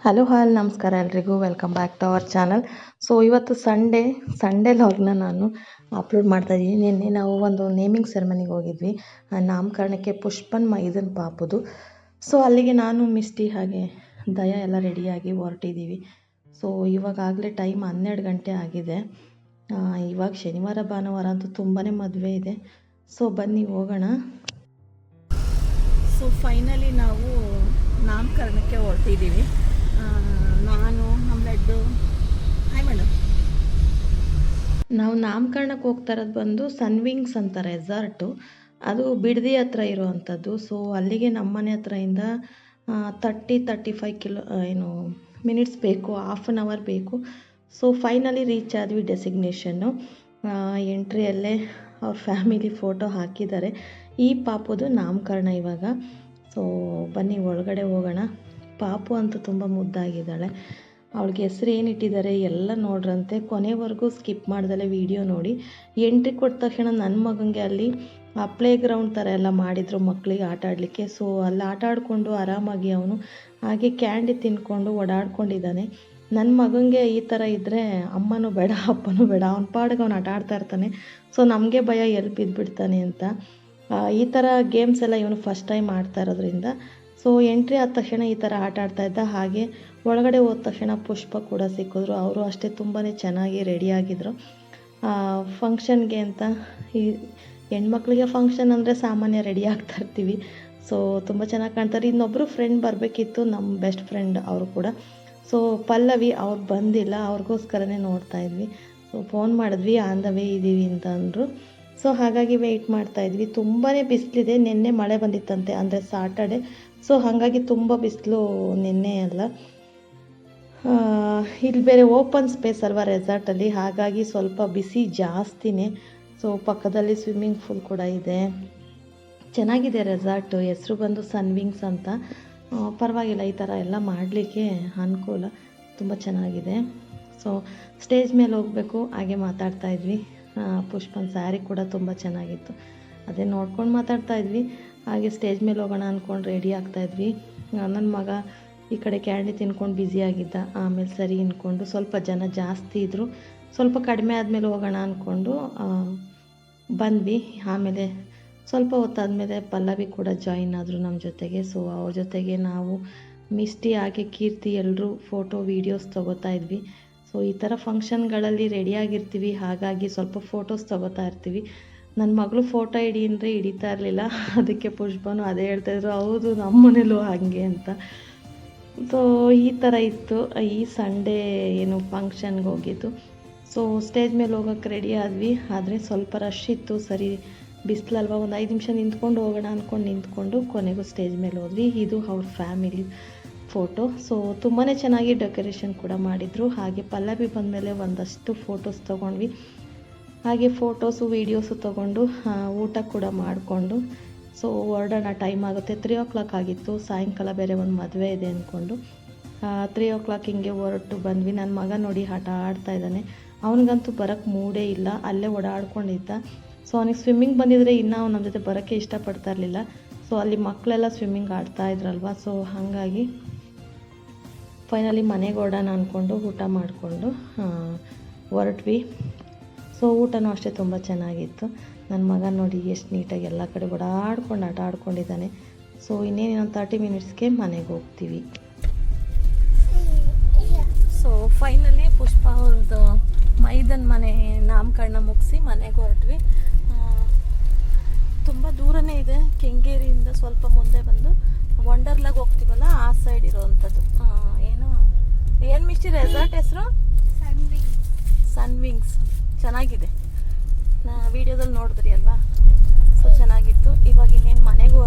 Hello ನಮಸ್ಕಾರ ಎಲ್ರಿಗೂ welcome back to our channel. So ಇವತ್ತು ಸಂಡೇ ಲಾಗ್ನ ನಾನು ಅಪ್ಲೋಡ್ ಮಾಡ್ತಾಯಿದ್ದೀನಿ. ನಿನ್ನೆ ನಾವು ಒಂದು ನೇಮಿಂಗ್ ಸೆರೆಮನಿಗೆ ಹೋಗಿದ್ವಿ, ನಾಮಕರಣಕ್ಕೆ ಪುಷ್ಪನ್ ಮೈದನ್ ಪಾಪುದು. ಸೊ ಅಲ್ಲಿಗೆ ನಾನು ಮಿಸ್ಟಿ ಹಾಗೆ ದಯಾ ಎಲ್ಲ ರೆಡಿಯಾಗಿ ಹೊರಟಿದ್ದೀವಿ. ಸೊ ಇವಾಗಲೇ ಟೈಮ್ 12 ಗಂಟೆ ಆಗಿದೆ. ಇವಾಗ ಶನಿವಾರ ಭಾನುವಾರ ಅಂತೂ ತುಂಬಾ ಮದುವೆ ಇದೆ. ಸೊ ಬನ್ನಿ ಹೋಗೋಣ. ಸೊ ಫೈನಲಿ ನಾವು ನಾಮಕರಣಕ್ಕೆ ಹೊರಟಿದ್ದೀವಿ. ನಾನು ನಮ್ಮ ಲಡ್ಡು. Hi madam. ನಾವು ನಾಮಕರಣಕ್ಕೆ ಹೋಗ್ತಾ ಇರೋದು ಬಂದು ಸನ್ವಿಂಗ್ಸ್ ಅಂತ ರೆಸಾರ್ಟು. ಅದು ಬಿಡದಿ ಹತ್ರ ಇರೋವಂಥದ್ದು. ಸೊ ಅಲ್ಲಿಗೆ ನಮ್ಮ ಮನೆ ಹತ್ರದಿಂದ 30-35 ಮಿನಿಟ್ಸ್ ಬೇಕು, ಹಾಫ್ ಆನ್ ಅವರ್ ಬೇಕು. ಸೊ ಫೈನಲಿ ರೀಚ್ ಆದ್ವಿ ಡೆಸಿಗ್ನೇಷನ್ನು. ಎಂಟ್ರಿಯಲ್ಲೇ ಅವ್ರ ಫ್ಯಾಮಿಲಿ ಫೋಟೋ ಹಾಕಿದ್ದಾರೆ. ಈ ಪಾಪುದು ನಾಮಕರಣ ಇವಾಗ. ಸೊ ಬನ್ನಿ ಒಳಗಡೆ ಹೋಗೋಣ. ಪಾಪು ಅಂತೂ ತುಂಬ ಮುದ್ದಾಗಿದ್ದಾಳೆ. ಅವಳಿಗೆ ಹೆಸರು ಏನಿಟ್ಟಿದ್ದಾರೆ ಎಲ್ಲ ನೋಡ್ರಂತೆ. ಕೊನೆವರೆಗೂ ಸ್ಕಿಪ್ ಮಾಡ್ದಲೇ ವಿಡಿಯೋ ನೋಡಿ. ಎಂಟ್ರಿ ಕೊಟ್ಟ ತಕ್ಷಣ ನನ್ನ ಮಗನಿಗೆ ಅಲ್ಲಿ ಪ್ಲೇ ಗ್ರೌಂಡ್ ಥರ ಎಲ್ಲ ಮಾಡಿದರು ಮಕ್ಕಳಿಗೆ ಆಟ ಆಡಲಿಕ್ಕೆ. ಸೊ ಅಲ್ಲಿ ಆಟ ಆಡಿಕೊಂಡು ಆರಾಮಾಗಿ ಅವನು ಹಾಗೆ ಕ್ಯಾಂಡಿ ತಿನ್ಕೊಂಡು ಓಡಾಡ್ಕೊಂಡಿದ್ದಾನೆ. ನನ್ನ ಮಗನಿಗೆ ಈ ಥರ ಇದ್ದರೆ ಅಮ್ಮನೂ ಬೇಡ ಅಪ್ಪನೂ ಬೇಡ, ಅವನ ಪಾಡಿಗೆ ಅವನು ಆಟ ಆಡ್ತಾ ಇರ್ತಾನೆ. ಸೊ ನಮಗೆ ಭಯ ಎಲ್ಲಿ ಬಿದ್ದುಬಿಡ್ತಾನೆ ಅಂತ. ಈ ಥರ ಗೇಮ್ಸ್ ಎಲ್ಲ ಇವನು ಫಸ್ಟ್ ಟೈಮ್ ಆಡ್ತಾ ಇರೋದ್ರಿಂದ ಸೊ ಎಂಟ್ರಿ ಆದ ತಕ್ಷಣ ಈ ಥರ ಆಟ ಆಡ್ತಾ ಇದ್ದ. ಹಾಗೆ ಒಳಗಡೆ ಹೋದ ತಕ್ಷಣ ಪುಷ್ಪ ಕೂಡ ಸಿಕ್ಕಿದ್ರು. ಅವರು ಅಷ್ಟೇ ತುಂಬಾ ಚೆನ್ನಾಗಿ ರೆಡಿಯಾಗಿದ್ದರು ಫಂಕ್ಷನ್ಗೆ ಅಂತ. ಈ ಹೆಣ್ಮಕ್ಳಿಗೆ ಫಂಕ್ಷನ್ ಅಂದರೆ ಸಾಮಾನ್ಯ ರೆಡಿ ಆಗ್ತಾ ಇರ್ತೀವಿ. ಸೊ ತುಂಬ ಚೆನ್ನಾಗಿ ಕಾಣ್ತಾರೆ. ಇನ್ನೊಬ್ಬರು ಫ್ರೆಂಡ್ ಬರಬೇಕಿತ್ತು, ನಮ್ಮ ಬೆಸ್ಟ್ ಫ್ರೆಂಡ್ ಅವರು ಕೂಡ. ಸೊ ಪಲ್ಲವಿ ಅವ್ರು ಬಂದಿಲ್ಲ, ಅವ್ರಿಗೋಸ್ಕರನೇ ನೋಡ್ತಾ ಇದ್ವಿ. ಸೊ ಫೋನ್ ಮಾಡಿದ್ವಿ, ಆನ್ ದ ವೇ ಇದ್ದೀವಿ ಅಂತ ಅಂದರು. ಸೊ ಹಾಗಾಗಿ ವೆಯ್ಟ್ ಮಾಡ್ತಾಯಿದ್ವಿ. ತುಂಬಾ ಬಿಸಿಲಿದೆ. ನಿನ್ನೆ ಮಳೆ ಬಂದಿತ್ತಂತೆ, ಅಂದರೆ ಸಾಟರ್ಡೆ. ಸೊ ಹಾಗಾಗಿ ತುಂಬ ಬಿಸಿಲು ನಿನ್ನೆ ಅಲ್ಲ. ಇಲ್ಲಿ ಬೇರೆ ಓಪನ್ ಸ್ಪೇಸ್ ಅಲ್ವಾ ರೆಸಾರ್ಟಲ್ಲಿ, ಹಾಗಾಗಿ ಸ್ವಲ್ಪ ಬಿಸಿ ಜಾಸ್ತಿನೇ. ಸೊ ಪಕ್ಕದಲ್ಲಿ ಸ್ವಿಮ್ಮಿಂಗ್ ಪೂಲ್ ಕೂಡ ಇದೆ. ಚೆನ್ನಾಗಿದೆ ರೆಸಾರ್ಟು. ಹೆಸರು ಬಂದು ಸನ್ವಿಂಗ್ಸ್ ಅಂತ. ಪರವಾಗಿಲ್ಲ, ಈ ಥರ ಎಲ್ಲ ಮಾಡಲಿಕ್ಕೆ ಅನುಕೂಲ, ತುಂಬ ಚೆನ್ನಾಗಿದೆ. ಸೊ ಸ್ಟೇಜ್ ಮೇಲೆ ಹೋಗಬೇಕು, ಹಾಗೆ ಮಾತಾಡ್ತಾಯಿದ್ವಿ. ಪುಷ್ಪನ್ ಸ್ಯಾರಿ ಕೂಡ ತುಂಬ ಚೆನ್ನಾಗಿತ್ತು, ಅದೇ ನೋಡ್ಕೊಂಡು ಮಾತಾಡ್ತಾಯಿದ್ವಿ. ಹಾಗೆ ಸ್ಟೇಜ್ ಮೇಲೆ ಹೋಗೋಣ ಅಂದ್ಕೊಂಡು ರೆಡಿ ಆಗ್ತಾಯಿದ್ವಿ. ನನ್ನ ಮಗ ಈ ಕಡೆ ಕ್ಯಾಂಡಿ ತಿನ್ಕೊಂಡು ಬ್ಯುಸಿಯಾಗಿದ್ದ. ಆಮೇಲೆ ಸರಿ ಅಂದ್ಕೊಂಡು ಸ್ವಲ್ಪ ಜನ ಜಾಸ್ತಿ ಇದ್ದರು. ಸ್ವಲ್ಪ ಕಡಿಮೆ ಆದಮೇಲೆ ಹೋಗೋಣ ಅಂದ್ಕೊಂಡು ಬಂದ್ವಿ. ಆಮೇಲೆ ಸ್ವಲ್ಪ ಹೊತ್ತಾದಮೇಲೆ ಪಲ್ಲವಿ ಕೂಡ ಜಾಯಿನ್ ಆದರು ನಮ್ಮ ಜೊತೆಗೆ. ಸೊ ಅವ್ರ ಜೊತೆಗೆ ನಾವು ಮಿಸ್ಟಿ ಹಾಗೆ ಕೀರ್ತಿ ಎಲ್ಲರೂ ಫೋಟೋ ವೀಡಿಯೋಸ್ ತೊಗೋತಾ ಇದ್ವಿ. ಸೊ ಈ ಥರ ಫಂಕ್ಷನ್ಗಳಲ್ಲಿ ರೆಡಿಯಾಗಿರ್ತೀವಿ, ಹಾಗಾಗಿ ಸ್ವಲ್ಪ ಫೋಟೋಸ್ ತೊಗೋತಾ ಇರ್ತೀವಿ. ನನ್ನ ಮಗಳು ಫೋಟೋ ಹಿಡಿ ಅಂದರೆ ಹಿಡಿತಾ ಇರಲಿಲ್ಲ. ಅದಕ್ಕೆ ಪುಷ್ಪನೂ ಅದೇ ಹೇಳ್ತಾಯಿದ್ರು, ಹೌದು ನಮ್ಮ ಮನೇಲೂ ಹಾಗೆ ಅಂತ. ಸೊ ಈ ಥರ ಇತ್ತು ಈ ಸಂಡೇ ಫಂಕ್ಷನ್ಗೆ ಹೋಗಿದ್ದು. ಸೊ ಸ್ಟೇಜ್ ಮೇಲೆ ಹೋಗೋಕ್ಕೆ ರೆಡಿ ಆದ್ವಿ, ಆದರೆ ಸ್ವಲ್ಪ ರಶ್ ಇತ್ತು. ಸರಿ ಬಿಸಿಲಲ್ವ, ಒಂದು 5 ನಿಮಿಷ ನಿಂತ್ಕೊಂಡು ಹೋಗೋಣ ಅಂದ್ಕೊಂಡು ನಿಂತ್ಕೊಂಡು ಕೊನೆಗೂ ಸ್ಟೇಜ್ ಮೇಲೆ ಹೋದ್ವಿ. ಇದು ಅವ್ರ ಫ್ಯಾಮಿಲಿ ಫೋಟೋ. ಸೊ ತುಂಬಾ ಚೆನ್ನಾಗಿ ಡೆಕೋರೇಷನ್ ಕೂಡ ಮಾಡಿದರು. ಹಾಗೆ ಪಲ್ಲವಿ ಬಂದಮೇಲೆ ಒಂದಷ್ಟು ಫೋಟೋಸ್ ತೊಗೊಂಡ್ವಿ. ಹಾಗೆ ಫೋಟೋಸು ವೀಡಿಯೋಸು ತೊಗೊಂಡು ಊಟ ಕೂಡ ಮಾಡಿಕೊಂಡು ಸೊ ಹೊರಡೋಣ, ಟೈಮ್ ಆಗುತ್ತೆ. 3 o'clock ಆಗಿತ್ತು. ಸಾಯಂಕಾಲ ಬೇರೆ ಒಂದು ಮದುವೆ ಇದೆ ಅಂದ್ಕೊಂಡು 3 o'clock ಹಿಂಗೆ ಹೊರಟು ಬಂದ್ವಿ. ನನ್ನ ಮಗ ನೋಡಿ ಆಟ ಆಡ್ತಾ ಇದ್ದಾನೆ. ಅವನಿಗಂತೂ ಬರೋಕ್ಕೆ ಮೂಡೇ ಇಲ್ಲ, ಅಲ್ಲೇ ಓಡಾಡ್ಕೊಂಡಿದ್ದ. ಸೊ ಅವನಿಗೆ ಸ್ವಿಮ್ಮಿಂಗ್ ಬಂದಿದ್ರೆ ಇನ್ನೂ ಅವ್ನು ನಮ್ಮ ಜೊತೆ ಬರೋಕ್ಕೆ ಇಷ್ಟಪಡ್ತಾ ಇರಲಿಲ್ಲ. ಸೊ ಅಲ್ಲಿ ಮಕ್ಕಳೆಲ್ಲ ಸ್ವಿಮ್ಮಿಂಗ್ ಆಡ್ತಾ ಇದ್ರಲ್ವ. ಸೊ ಹಾಗಾಗಿ ಫೈನಲಿ ಮನೆಗೆ ಹೊರಡೋಣ ಅಂದ್ಕೊಂಡು ಊಟ ಮಾಡಿಕೊಂಡು ಹೊರಟ್ವಿ. ಸೊ ಊಟನೂ ಅಷ್ಟೇ ತುಂಬ ಚೆನ್ನಾಗಿತ್ತು. ನನ್ನ ಮಗ ನೋಡಿ ಎಷ್ಟು ನೀಟಾಗಿ ಎಲ್ಲ ಕಡೆ ಓಡಾಡ್ಕೊಂಡು ಆಟ ಆಡ್ಕೊಂಡಿದ್ದಾನೆ. ಸೊ ಇನ್ನೇನು 30 ಮಿನಿಟ್ಸ್ಗೆ ಮನೆಗೆ ಹೋಗ್ತೀವಿ. ಸೊ ಫೈನಲಿ ಪುಷ್ಪ ಅವ್ರದ್ದು ಮೈದನ್ ಮನೆ ನಾಮಕರಣ ಮುಗಿಸಿ ಮನೆಗೆ ಹೊರಟ್ವಿ. ತುಂಬ ದೂರನೇ ಇದೆ. ಕೆಂಗೇರಿಯಿಂದ ಸ್ವಲ್ಪ ಮುಂದೆ ಬಂದು ವಂಡರ್ಲಾಗೆ ಹೋಗ್ತೀವಲ್ಲ, ಆ ಸೈಡ್ ಇರೋವಂಥದ್ದು. ಏನು ಮಿಸ್ಟಿ ರೆಸಾರ್ಟ್ ಹೆಸರು? ಸನ್ವಿಂಗ್ಸ್. ಚೆನ್ನಾಗಿದೆ, ವಿಡಿಯೋದಲ್ಲಿ ನೋಡಿದ್ರಿ ಅಲ್ವಾ. ಸೊ ಚೆನ್ನಾಗಿತ್ತು. ಇವಾಗ ಇನ್ನೇನು ಮನೆಗೆ